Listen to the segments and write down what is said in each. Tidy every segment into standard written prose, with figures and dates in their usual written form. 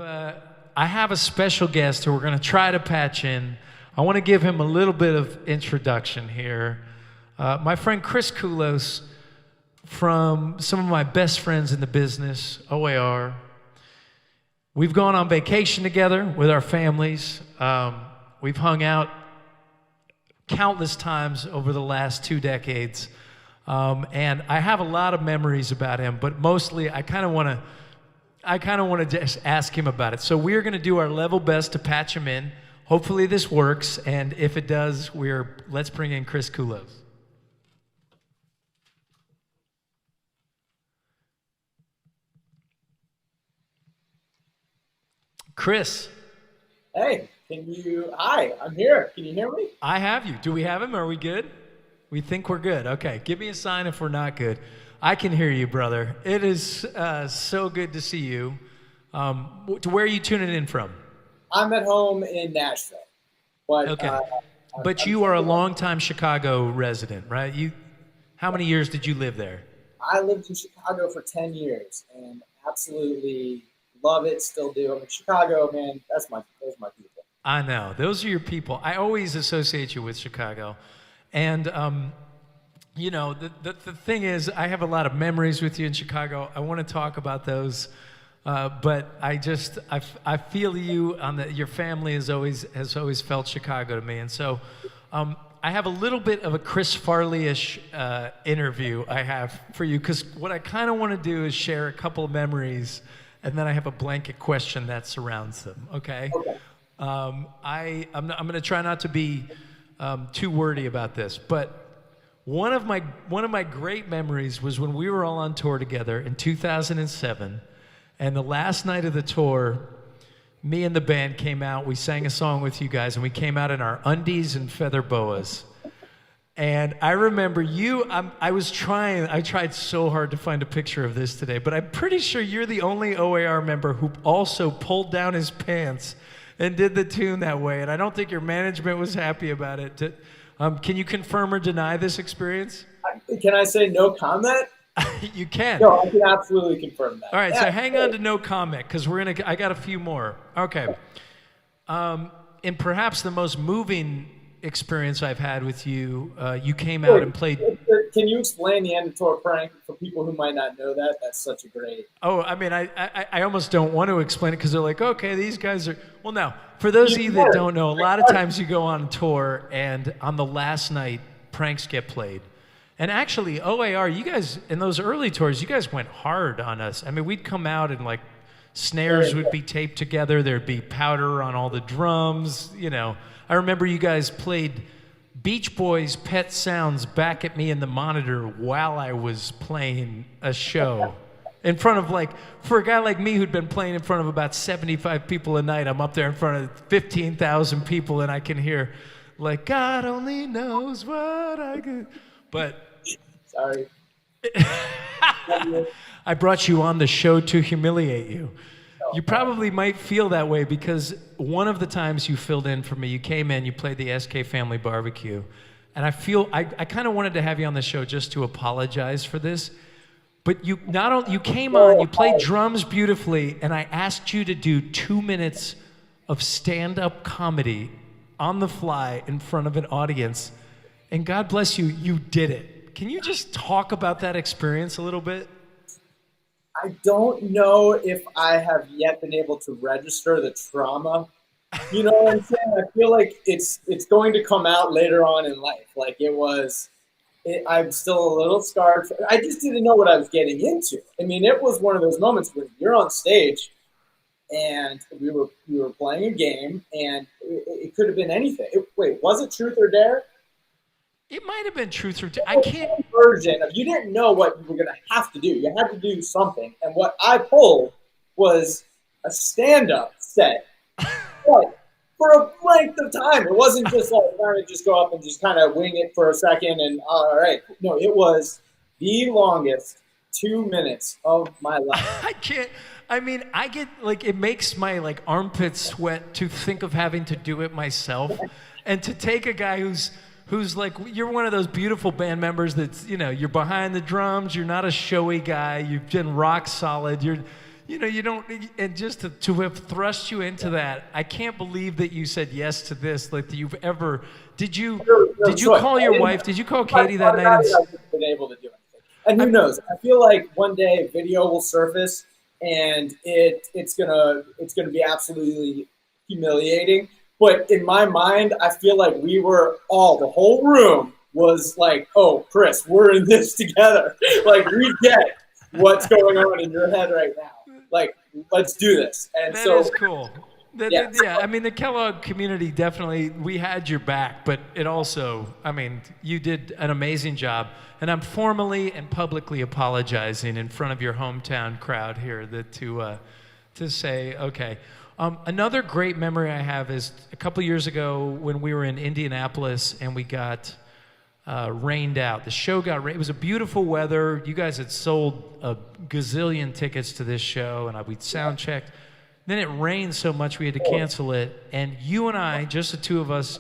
I have a special guest who we're going to try to patch in. I want to give him a little bit of introduction here. My friend Chris Culos, from some of my best friends in the business, O.A.R. We've gone on vacation together with our families. We've hung out countless times over the last 2 decades. And I have a lot of memories about him, but mostly I kind of want to just ask him about it. So we're going to do our level best to patch him in. Hopefully this works, and if it does, let's bring in Chris Culos. Chris. Hey, hi, I'm here. Can you hear me? I have you. Do we have him? Are we good? We think we're good. Okay, give me a sign if we're not good. I can hear you, brother. It is so good to see you. Where are you tuning in from? I'm at home in Nashville. But, okay. But you are a longtime Chicago resident, right? How many years did you live there? I lived in Chicago for 10 years and absolutely love it, still do. I mean, Chicago, man, those are my people. I know. Those are your people. I always associate you with Chicago. And, you know, the thing is, I have a lot of memories with you in Chicago. I want to talk about those. But I feel you your family has always felt Chicago to me. And so I have a little bit of a Chris Farley-ish interview I have for you, because what I kind of want to do is share a couple of memories, and then I have a blanket question that surrounds them, okay? I'm going to try not to be too wordy about this, but one of my great memories was when we were all on tour together in 2007, and the last night of the tour, me and the band came out, we sang a song with you guys, and we came out in our undies and feather boas. And I remember I tried so hard to find a picture of this today, but I'm pretty sure you're the only O.A.R. member who also pulled down his pants and did the tune that way. And I don't think your management was happy about it. Can you confirm or deny this experience? Can I say no comment? You can. No, I can absolutely confirm that. All right, so hang on to no comment, because I got a few more. Okay. And perhaps the most moving experience I've had with you, you came out and played. Can you explain the end of tour prank for people who might not know that? That's such a great. Oh, I mean, I almost don't want to explain it, because they're like, okay, these guys are. Well, no. For those of you that don't know, a lot of times you go on tour, and on the last night, pranks get played. And actually, O.A.R., you guys, in those early tours, you guys went hard on us. I mean, we'd come out and, like, snares would be taped together. There'd be powder on all the drums, you know. I remember you guys played Beach Boys' Pet Sounds Back at Me in the Monitor while I was playing a show. In front of, like, for a guy like me who'd been playing in front of about 75 people a night, I'm up there in front of 15,000 people, and I can hear, like, God only knows what I could. But sorry. I brought you on the show to humiliate you. You probably might feel that way, because one of the times you filled in for me, you came in, you played the SK Family Barbecue. And I kind of wanted to have you on the show just to apologize for this. But you came on, you played drums beautifully, and I asked you to do 2 minutes of stand-up comedy on the fly in front of an audience. And God bless you, you did it. Can you just talk about that experience a little bit? I don't know if I have yet been able to register the trauma. You know what I'm saying? I feel like it's going to come out later on in life. Like I'm still a little scarred. I just didn't know what I was getting into. I mean, it was one of those moments when you're on stage and we were playing a game, and it could have been anything. Wait, was it Truth or Dare? It might have been Truth or Dare. I can't. Version of, you didn't know what you were going to have to do. You had to do something. And what I pulled was a stand-up set. But for a length of time. It wasn't just like trying to just go up and just kind of wing it for a second and all right. No, it was the longest 2 minutes of my life. I get like, it makes my like armpits sweat to think of having to do it myself, and to take a guy who's like, you're one of those beautiful band members that's, you know, you're behind the drums, you're not a showy guy, you've been rock solid, you don't, and just to have thrust you into that, I can't believe that you said yes to this. Like, you've ever, did you call your wife? Did you call Katie that night? I've been able to do anything. And who knows? I feel like one day a video will surface, and it's gonna be absolutely humiliating. But in my mind, I feel like the whole room was like, oh, Chris, we're in this together. Like, we get what's going on in your head right now. Like, let's do this. And that so is cool. Yeah, I mean, the Kellogg community definitely, we had your back, but it also, I mean, you did an amazing job. And I'm formally and publicly apologizing in front of your hometown crowd here to say, okay. Another great memory I have is a couple years ago when we were in Indianapolis and we got rained out. The show got rained. It was a beautiful weather. You guys had sold a gazillion tickets to this show, and we'd sound checked. Then it rained so much we had to cancel it. And you and I, just the two of us,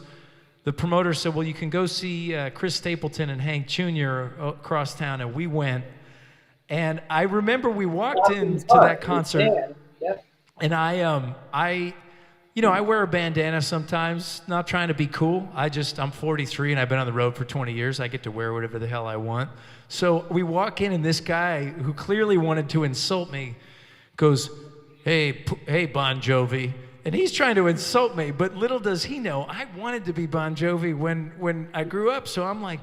the promoter said, well, you can go see Chris Stapleton and Hank Jr. across town, and we went. And I remember we walked into that concert. And I wear a bandana sometimes, not trying to be cool. I'm 43 and I've been on the road for 20 years. I get to wear whatever the hell I want. So we walk in and this guy who clearly wanted to insult me goes, hey, Bon Jovi. And he's trying to insult me, but little does he know, I wanted to be Bon Jovi when I grew up. So I'm like,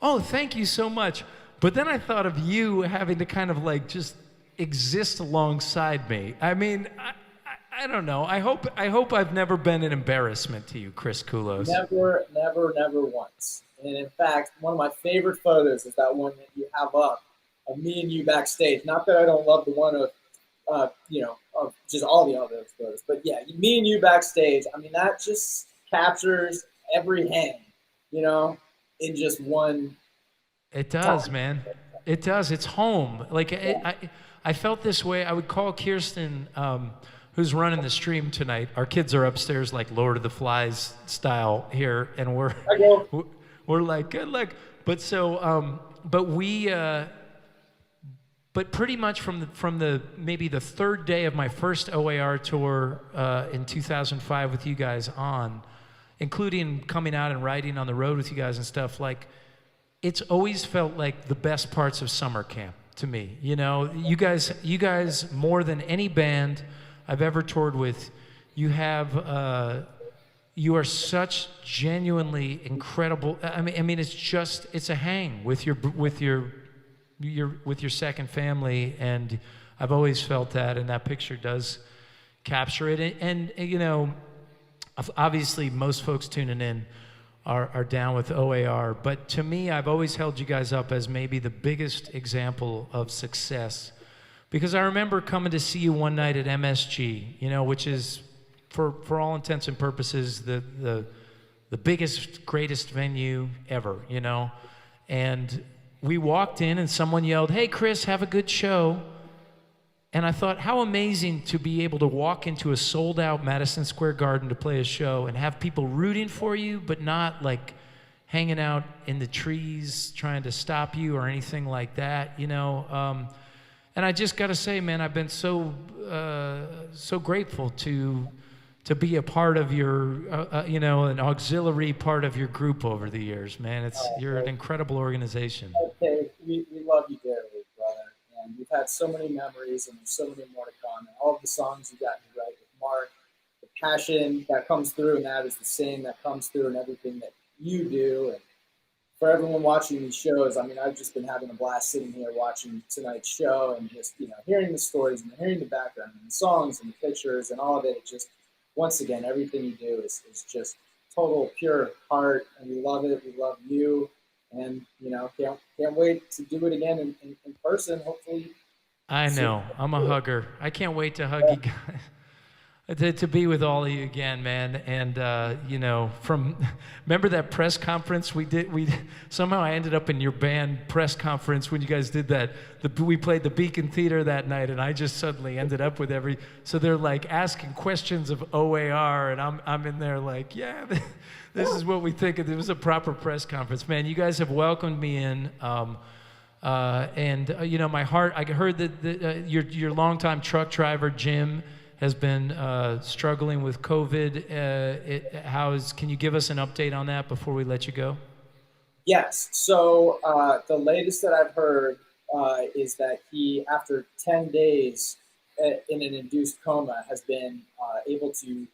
oh, thank you so much. But then I thought of you having to kind of like just exist alongside me. I mean, I don't know. I hope I've never been an embarrassment to you, Chris Culos. Never once. And in fact, one of my favorite photos is that one that you have up of me and you backstage. Not that I don't love the one of just all the other photos, but yeah, me and you backstage. I mean, that just captures every hang, in just one. It does, man. It does. It's home. Like I felt this way. I would call Kirsten, who's running the stream tonight. Our kids are upstairs, like Lord of the Flies style here, and we're like, good luck. But so, but pretty much from the maybe the third day of my first O.A.R. tour in 2005 with you guys on, including coming out and riding on the road with you guys and stuff, like it's always felt like the best parts of summer camp to me. You guys more than any band I've ever toured with, you are such genuinely incredible. I mean, it's a hang with your second family, and I've always felt that, and that picture does capture it. And obviously most folks tuning in are down with O.A.R. But to me, I've always held you guys up as maybe the biggest example of success. Because I remember coming to see you one night at MSG, which is, for all intents and purposes, the biggest, greatest venue ever, And we walked in and someone yelled, hey, Chris, have a good show. And I thought, how amazing to be able to walk into a sold-out Madison Square Garden to play a show and have people rooting for you, but not like hanging out in the trees trying to stop you or anything like that, And I just got to say, man, I've been so grateful to be a part of your, an auxiliary part of your group over the years, man. You're an incredible organization. Okay, we love you dearly, brother. And we've had so many memories, and there's so many more to come. And all of the songs you got to write with Mark, the passion that comes through, and that is the same that comes through in everything that you do. And for everyone watching these shows, I mean, I've just been having a blast sitting here watching tonight's show and just, hearing the stories and hearing the background and the songs and the pictures and all of it. It just, once again, everything you do is just total pure heart, and we love it. We love you. And, can't wait to do it again in person, hopefully. I know. I'm a hugger. I can't wait to hug you guys. To be with all of you again, man. And, remember that press conference we did? Somehow I ended up in your band press conference when you guys did that. We played the Beacon Theater that night, and I just suddenly ended up with so they're like asking questions of O.A.R., and I'm in there like, yeah, this is what we think. It was a proper press conference. Man, you guys have welcomed me in. You know, my heart, I heard that your longtime truck driver, Jim, has been struggling with COVID. Can you give us an update on that before we let you go? Yes. So the latest that I've heard is that he, after 10 days in an induced coma, has been able to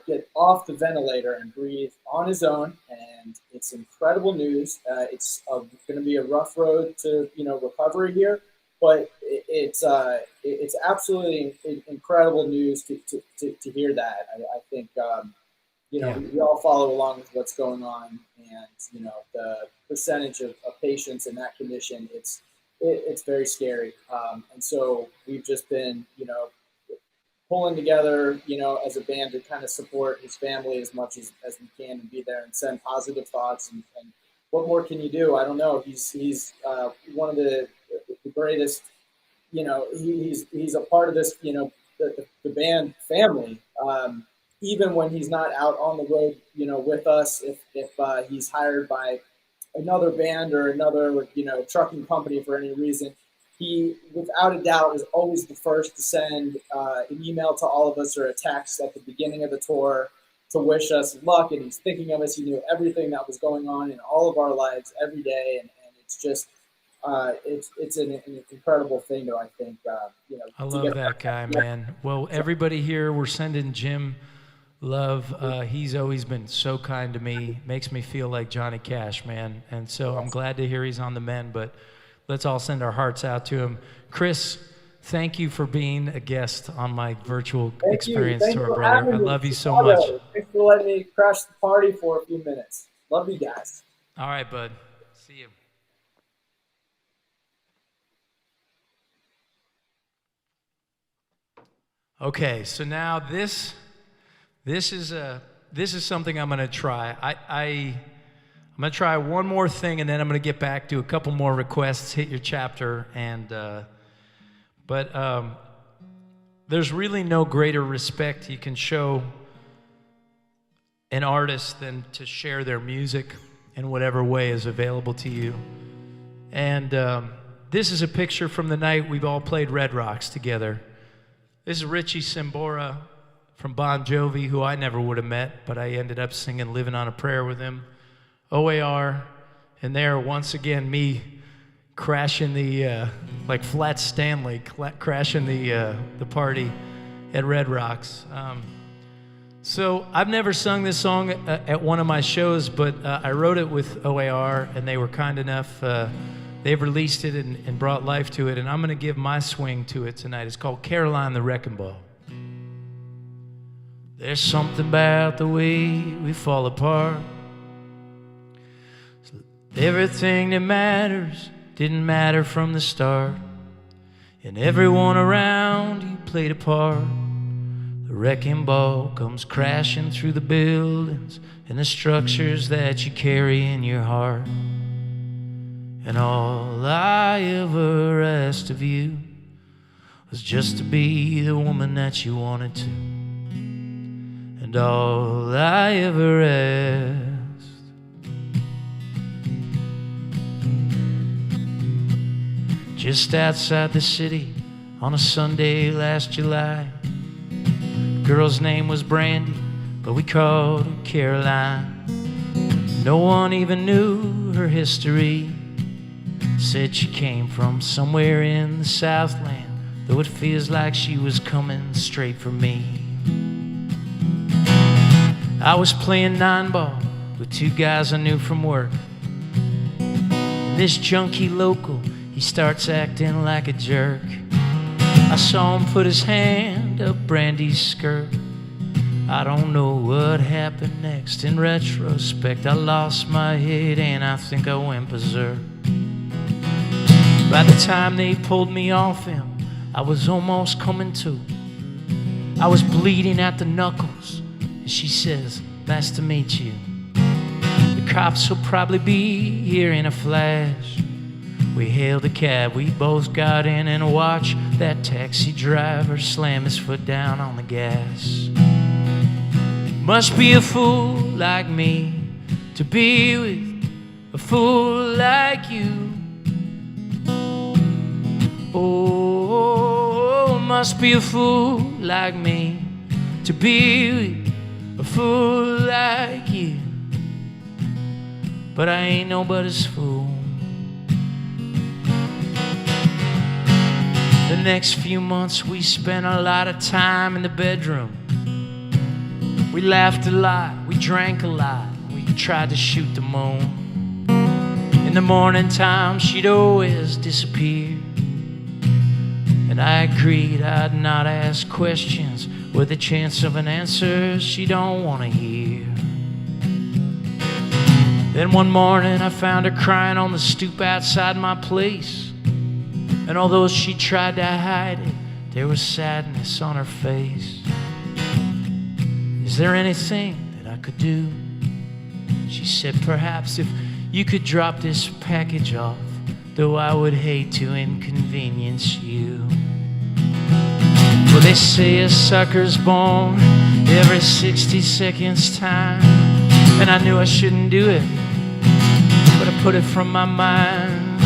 get off the ventilator and breathe on his own. And it's incredible news. It's going to be a rough road to recovery here, but it's absolutely incredible news to hear that. I think we all follow along with what's going on, and the percentage of patients in that condition, it's very scary. And so we've just been pulling together, as a band to kind of support his family as much as we can and be there and send positive thoughts. And what more can you do? I don't know. He's one of the greatest. He's a part of this. The band family. Even when he's not out on the road, with us, if he's hired by another band or another, trucking company for any reason, he, without a doubt, was always the first to send an email to all of us or a text at the beginning of the tour to wish us luck. And he's thinking of us. He knew everything that was going on in all of our lives every day. And it's just, it's an incredible thing, though, I think. I love that guy, man. Well, everybody here, we're sending Jim love. He's always been so kind to me. Makes me feel like Johnny Cash, man. And so I'm glad to hear he's on the mend, but let's all send our hearts out to him. Chris, thank you for being a guest on my virtual experience tour, brother. I love you so much. Thanks for letting me crash the party for a few minutes. Love you guys. All right, bud. See you. Okay, so now this is something I'm going to try. I'm going to try one more thing, and then I'm going to get back to a couple more requests, hit your chapter, but there's really no greater respect you can show an artist than to share their music in whatever way is available to you. And this is a picture from the night we've all played Red Rocks together. This is Richie Sambora from Bon Jovi, who I never would have met, but I ended up singing Living on a Prayer with him. O.A.R. And there, once again, me crashing the, like Flat Stanley, crashing the party at Red Rocks. So I've never sung this song at one of my shows, but I wrote it with O.A.R., and they were kind enough. They've released it and brought life to it, and I'm going to give my swing to it tonight. It's called Caroline the Wrecking Ball. There's something about the way we fall apart. Everything that matters didn't matter from the start, and everyone around you played a part. The wrecking ball comes crashing through the buildings and the structures that you carry in your heart. And all I ever asked of you was just to be the woman that you wanted to. And all I ever asked. Just outside the city on a Sunday last July, the girl's name was Brandy, but we called her Caroline. No one even knew her history. Said she came from somewhere in the Southland, though it feels like she was coming straight for me. I was playing 9-ball with two guys I knew from work, and this junkie local, he starts acting like a jerk. I saw him put his hand up Brandy's skirt. I don't know what happened next. In retrospect, I lost my head and I think I went berserk. By the time they pulled me off him, I was almost coming to. I was bleeding at the knuckles, and she says, "Nice to meet you. The cops will probably be here in a flash." We hailed a cab, we both got in and watched that taxi driver slam his foot down on the gas. Must be a fool like me to be with a fool like you. Oh, must be a fool like me to be with a fool like you. But I ain't nobody's fool. The next few months we spent a lot of time in the bedroom. We laughed a lot, we drank a lot, we tried to shoot the moon. In the morning time she'd always disappear, and I agreed I'd not ask questions with a chance of an answer she don't want to hear. Then one morning I found her crying on the stoop outside my place, and although she tried to hide it, there was sadness on her face. Is there anything that I could do? She said, perhaps if you could drop this package off, though I would hate to inconvenience you. Well, they say a sucker's born every 60 seconds time, and I knew I shouldn't do it, but I put it from my mind.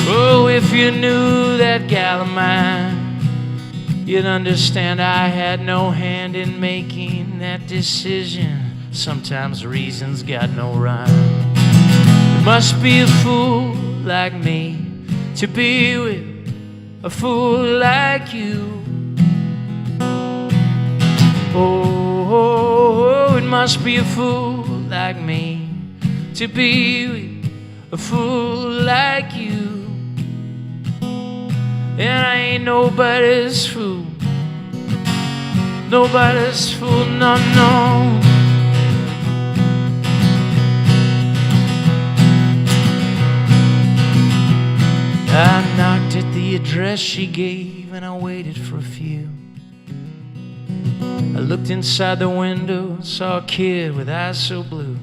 Oh, if you knew that gal of mine, you'd understand I had no hand in making that decision. Sometimes reasons got no rhyme. You must be a fool like me to be with a fool like you. Oh, it must be a fool like me to be with a fool like you. And I ain't nobody's fool, nobody's fool, no, no. I knocked at the address she gave and I waited for a few. I looked inside the window and saw a kid with eyes so blue.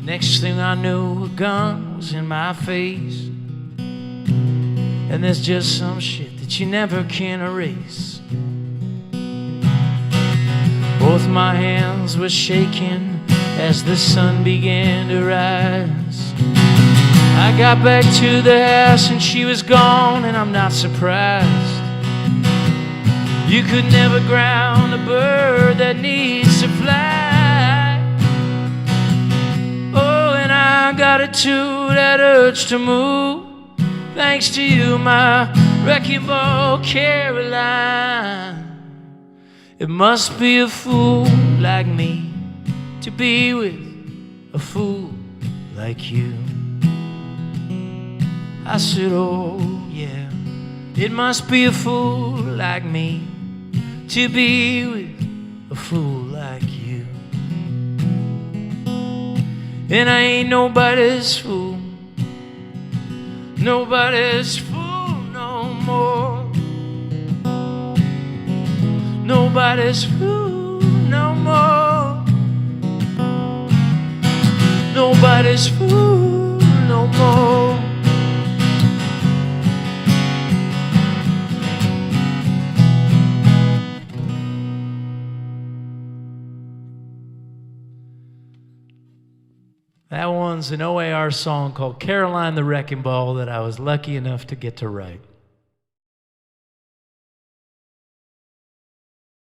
Next thing I knew, a gun was in my face. And there's just some shit that you never can erase. Both my hands were shaking as the sun began to rise. I got back to the house and she was gone, and I'm not surprised. You could never ground a bird that needs to fly. Oh, and I got it too, that urge to move. Thanks to you, my wrecking ball, Caroline. It must be a fool like me to be with a fool like you. I said, oh yeah, it must be a fool like me to be with a fool like you. And I ain't nobody's fool, nobody's fool no more. Nobody's fool no more. Nobody's fool no more. That one's an O.A.R. song called Caroline the Wrecking Ball that I was lucky enough to get to write.